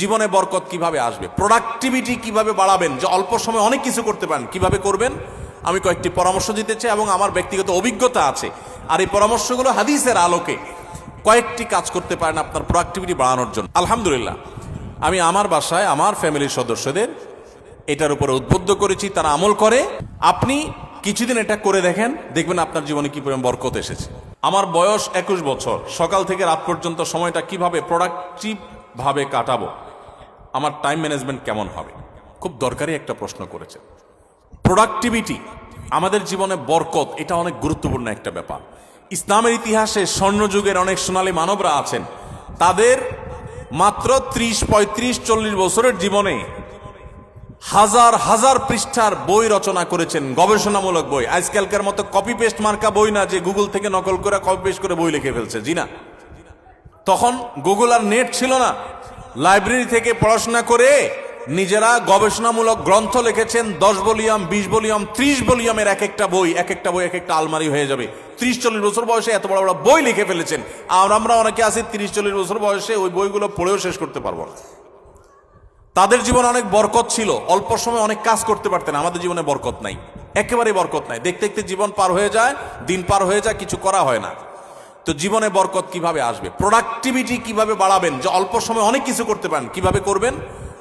জীবনে বরকত কিভাবে আসবে, প্রোডাক্টিভিটি কিভাবে বাড়াবেন, যে অল্প সময় অনেক কিছু করতে পারেন, কিভাবে করবেন আমি কয়েকটি পরামর্শ দিতে চাই এবং আমার ব্যক্তিগত অভিজ্ঞতা আছে। আর এই পরামর্শগুলো হাদিসের আলোকে কয়েকটি কাজ করতে পারেন আপনার প্রোডাক্টিভিটি বাড়ানোর জন্য। আলহামদুলিল্লাহ, আমি আমার বাসায় আমার ফ্যামিলির সদস্যদের এটার উপরে উদ্বুদ্ধ করেছি, তারা আমল করে। আপনি কিছুদিন এটা করে দেখেন, দেখবেন আপনার জীবনে কি পরিমাণ বরকত এসেছে। আমার বয়স 21 বছর, সকাল থেকে রাত পর্যন্ত সময়টা কিভাবে প্রোডাক্টিভ ভাবে কাটাবো, আমার টাইম ম্যানেজমেন্ট কেমন হবে, খুব দরকারি একটা প্রশ্ন করেছে। প্রোডাক্টিভিটি আমাদের জীবনে বরকত, এটা অনেক গুরুত্বপূর্ণ একটা ব্যাপার। ইসলামের ইতিহাসে স্বর্ণযুগের অনেক সোনালী মানবরা আছেন, তাদের মাত্র 30, 35, 40 বছরের জীবনে হাজার হাজার পৃষ্ঠার বই রচনা করেছেন, গবেষণামূলক বই। আজকালকার মতো কপি পেস্ট মার্কা বই না, যে গুগল থেকে নকল করে কপি পেস্ট করে বই লিখে ফেলছে, জি না। তখন গুগল আর নেট ছিল না, লাইব্রেরি থেকে পড়াশোনা করে নিজেরা গবেষণামূলক গ্রন্থ লিখেছেন। 10 ভলিউম, 20 ভলিউম, 30 ভলিউমের এক একটা বই এক একটা আলমারি হয়ে যাবে। 30-40 বছর বয়সে এত বড় বড় বই লিখে ফেলেছেন। আর আমরা অনেকে আছি 30-40 বছর বয়সে ওই বইগুলো পড়েও শেষ করতে পারবো না। তাদের জীবনে অনেক বরকত ছিল, অল্প সময় অনেক কাজ করতে পারতেন। আমাদের জীবনে বরকত নাই, একেবারেই বরকত নাই। দেখতে দেখতে জীবন পার হয়ে যায়, দিন পার হয়ে যায়, কিছু করা হয় না। তো জীবনে বরকত কিভাবে আসবে, প্রোডাক্টিভিটি কিভাবে বাড়াবেন, যে অল্প সময় অনেক কিছু করতে পারেন, কিভাবে করবেন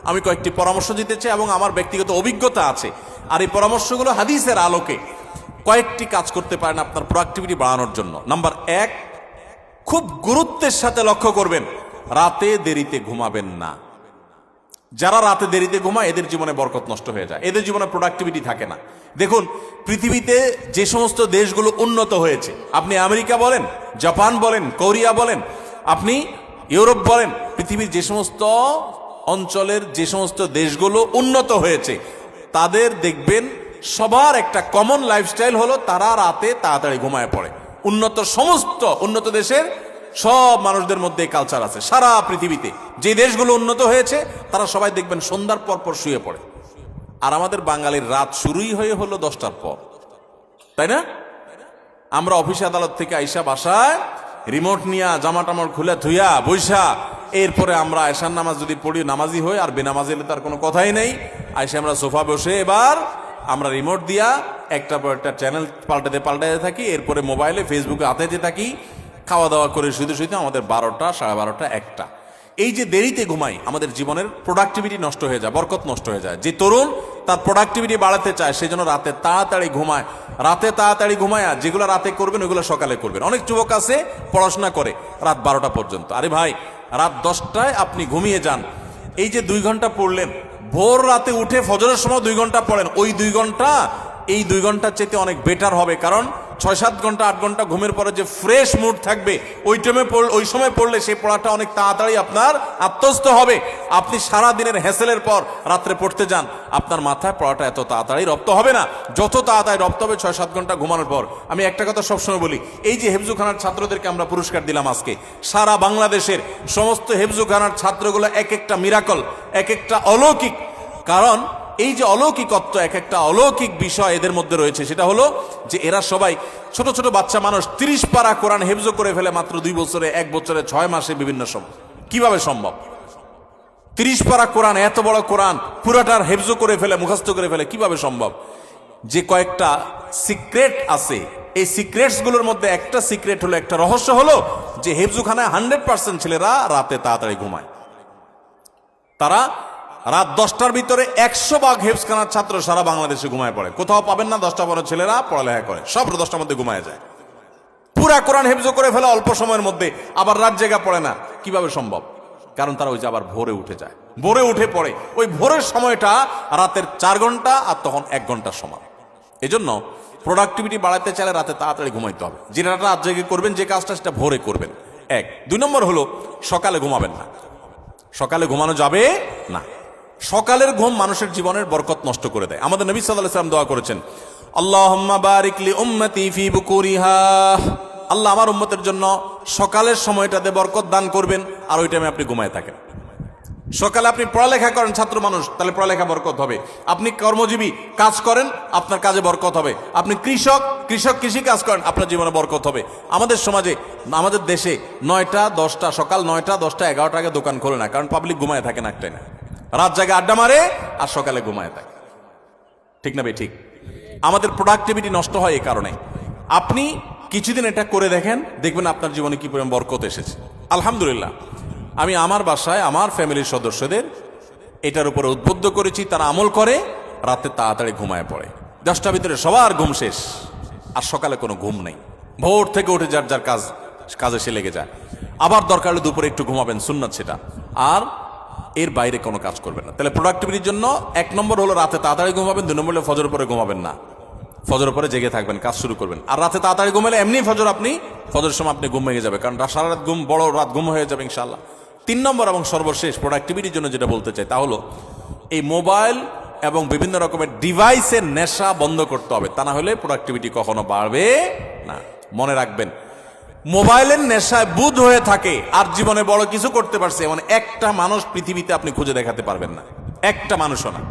আমি কয়েকটি পরামর্শ দিতে চাই এবং আমার ব্যক্তিগত অভিজ্ঞতা আছে। আর এই পরামর্শগুলো হাদিসের আলোকে কয়েকটি কাজ করতে পারেন আপনার প্রোডাক্টিভিটি বাড়ানোর জন্য। নাম্বার 1, খুব গুরুত্বের সাথে লক্ষ্য করবেন, রাতে দেরিতে ঘুমাবেন না। যারা রাতে দেরিতে ঘুমায় এদের জীবনে বরকত নষ্ট হয়ে যায়, এদের জীবনে প্রোডাক্টিভিটি থাকে না। দেখুন, পৃথিবীতে যে সমস্ত দেশগুলো উন্নত হয়েছে, আপনি আমেরিকা বলেন, জাপান বলেন, কোরিয়া বলেন, আপনি ইউরোপ বলেন, পৃথিবীর যে সমস্ত অঞ্চলের যে সমস্ত দেশগুলো উন্নত হয়েছে, তাদের দেখবেন সবার একটা কমন লাইফস্টাইল হলো তারা রাতে তাড়াতাড়ি ঘুমায় পড়ে। সমস্ত উন্নত দেশের সব মানুষদের মধ্যে কালচার আছে। সারা পৃথিবীতে যে দেশগুলো উন্নত হয়েছে তারা সবাই দেখবেন সন্ধ্যার পর পর শুয়ে পড়ে। আর আমাদের বাঙালির রাত শুরুই হলো 10টার পর, তাই না? আমরা অফিস আদালত থেকে আইসা বাসায় রিমোট নিয়া জামা টামা খুলে ধুইয়া বৈশা, এরপরে আমরা এশার নামাজ যদি পড়ি, নামাজি হই, আর বেনামাজি হলে তার কোনো কথাই নেই। আইসা আমরা সোফা বসে এবার আমরা রিমোট দিয়া একটা পর একটা চ্যানেল পাল্টাতে থাকি, এরপরে মোবাইলে ফেসবুকে হাতে থাকি, খাওয়া দাওয়া করে শুধু আমাদের 12টা, 12:30, 1টা। এই যে দেরিতে ঘুমাই, আমাদের জীবনের প্রোডাক্টিভিটি নষ্ট হয়ে যায়, বরকত নষ্ট হয়ে যায়। যে তরুণ তার প্রোডাক্টিভিটি বাড়াতে চায়, সেই জন্য রাতে তাড়াতাড়ি ঘুমায়। রাতে তাড়াতাড়ি ঘুমায়, যেগুলো রাতে করবেন ওইগুলো সকালে করবেন। অনেক যুবক আছে পড়াশোনা করে রাত 12টা পর্যন্ত। আরে ভাই, রাত 10টায় আপনি ঘুমিয়ে যান, এই যে 2 ঘন্টা পড়লেন, ভোর রাতে উঠে ফজরের সময় 2 ঘন্টা পড়েন, ওই 2 ঘন্টা এই 2 ঘন্টার চেয়ে অনেক বেটার হবে। কারণ 6-7 ঘন্টা 8 ঘন্টা ঘুমের পরে যে ফ্রেশ মুড থাকবে, ওই সময় পড়লে সেই পড়াটা অনেক তাড়াতাড়ি আপনার আত্মস্থ হবে। আপনি সারা দিনের হ্যাসেলের পর রাত্রে পড়তে যান, আপনার মাথায় পড়াটা এত তাড়াতাড়ি রপ্ত হবে না, যত তাড়াতাড়ি রপ্ত হবে 6-7 ঘন্টা ঘুমানোর পর। আমি একটা কথা সবসময় বলি, এই যে হেফজুখানার ছাত্রদেরকে আমরা পুরস্কার দিলাম আজকে, সারা বাংলাদেশের সমস্ত হেফজুখানার ছাত্রগুলো এক একটা মিরাকল, এক একটা অলৌকিক। কারণ এই যে অলৌকিকত্ব, এক একটা অলৌকিক বিষয় এদের মধ্যে রয়েছে, সেটা হলো যে এরা সবাই ছোট ছোট বাচ্চা মানুষ। 30 পারা কোরআন হেফজ করে ফেলে মাত্র 2 বছরে, 1 বছরে, 6 মাসে, বিভিন্ন সময়। কিভাবে সম্ভব? 30 পারা কোরআন, এত বড় কোরআন পুরাটার হেফজ করে ফেলে, মুখস্থ করে ফেলে, কিভাবে সম্ভব? যে কয়েকটা সিক্রেট আছে, এই সিক্রেটস গুলোর মধ্যে একটা সিক্রেট হলো, একটা রহস্য হলো যে হেফজুখানায় 100% ছেলেরা রাতে তাড়াতাড়ি ঘুমায়। তারা রাত 10টার ভিতরে 100 ভাগ হেফজখানার ছাত্র সারা বাংলাদেশে ঘুমায় পড়ে। কোথাও পাবেন না 10টা বড় ছেলেরা পড়ালেখা করে, সব 10টার মধ্যে ঘুমায় যায়। পুরা কোরআন হেফজ করে ফেলে অল্প সময়ের মধ্যে, আবার রাত জেগা পড়ে না। কিভাবে সম্ভব? কারণ তারা ওই যে আবার ভোরে উঠে যায়, ভোরে উঠে পড়ে। ওই ভোরের সময়টা রাতের 4 ঘন্টা, আর তখন 1 ঘন্টার সময়। এজন্য প্রোডাক্টিভিটি বাড়াতে চাইলে রাতে তাড়াতাড়ি ঘুমাইতে হবে। যেটা রাত জেগে করবেন, যে কাজটা, সেটা ভোরে করবেন। 1। 2 নম্বর হলো সকালে ঘুমাবেন না। সকালে ঘুমানো যাবে না। সকালের ঘুম মানুষের জীবনের বরকত নষ্ট করে দেয়। আমাদের নবী সাল্লাল্লাহু আলাইহি ওয়াসাল্লাম দোয়া করেছেন, আল্লাহুম্মা বারিক লি উম্মতি ফি বুকুরিহা, আল্লাহ আমার উম্মতের জন্য সকালের সময়টাতে বরকত দান করবেন। আর ওই টাইমে আপনি ঘুমায় থাকেন। সকালে আপনি পড়ালেখা করেন, ছাত্র মানুষ, তাহলে পড়ালেখা বরকত হবে। আপনি কর্মজীবী, কাজ করেন, আপনার কাজে বরকত হবে। আপনি কৃষক, কৃষক কৃষি কাজ করেন, আপনার জীবনে বরকত হবে। আমাদের সমাজে, আমাদের দেশে 9টা 10টা, সকাল 9টা 10টা 11টা আগে দোকান খোলে না, কারণ পাবলিক ঘুমায় থাকে নাকটাই না, রাত জায়গায় আড্ডা মারে আর সকালে ঘুমায় থাকে। ঠিক না ভাই? ঠিক। আমাদের প্রোডাক্টিভিটি নষ্ট হয় এই কারণে। আপনি কিছুদিন এটা করে দেখেন, দেখবেন আপনার জীবনে কি পরিমাণ বরকত এসেছে। আলহামদুলিল্লাহ, আমি আমার বাসায় আমার ফ্যামিলির সদস্যদের এটার উপরে উদ্বুদ্ধ করেছি, তারা আমল করে, রাতে তাড়াতাড়ি ঘুমায় পড়ে। 10টার ভিতরে সবার ঘুম শেষ, আর সকালে কোনো ঘুম নেই। ভোর থেকে উঠে যার যার কাজে সে লেগে যায়। আবার দরকার হলে দুপুরে একটু ঘুমাবেন, সুন্নাত সেটা, আর এর বাইরে কোনো কাজ করবেন না। তাহলে প্রোডাক্টিভিটির জন্য 1 নম্বর হলো রাতে তাড়াতাড়ি ঘুমাবেন, 2 নম্বর হলো ফজর পরে ঘুমাবেন না, ফজর পরে জেগে থাকবেন, কাজ শুরু করবেন। আর রাতে তাড়াতাড়ি ঘুমালে এমনি ফজরের সময় আপনি ঘুম ভেঙে যাবে, কারণ সারা রাত ঘুম, বড় রাত ঘুম হয়ে যাবে ইনশাআল্লাহ। 3 নম্বর এবং সর্বশেষ প্রোডাক্টিভিটির জন্য যেটা বলতে চাই তা হলো এই মোবাইল এবং বিভিন্ন রকমের ডিভাইসের নেশা বন্ধ করতে হবে, তা না হলে প্রোডাক্টিভিটি কখনো বাড়বে না। মনে রাখবেন, মোবাইলের নেশায় বুধ হয়ে থাকে আর জীবনে বড় কিছু করতে পারছে এমন একটা মানুষ পৃথিবীতে আপনি খুঁজে দেখাতে পারবেন না, একটা মানুষও না।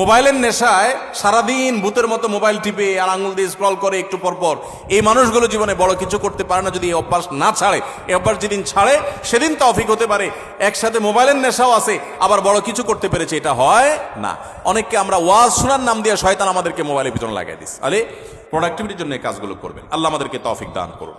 মোবাইলের নেশায় সারাদিন ভূতের মতো মোবাইল টিপে আর আঙুল দিয়ে স্ক্রল করে একটু পরপর, এই মানুষগুলো জীবনে বড় কিছু করতে পারে না যদি এই অভ্যাস না ছাড়ে। এই অভ্যাস যেদিন ছাড়ে সেদিন তৌফিক হতে পারে। একসাথে মোবাইলের নেশাও আছে, আবার বড় কিছু করতে পেরেছে, এটা হয় না। অনেককে আমরা ওয়াজ শোনার নাম দিয়ে শয়তান আমাদেরকে মোবাইলের পিছনে লাগাই দিস। আরে প্রোডাক্টিভিটির জন্য এই কাজগুলো করবেন। আল্লাহ আমাদেরকে তৌফিক দান করুন।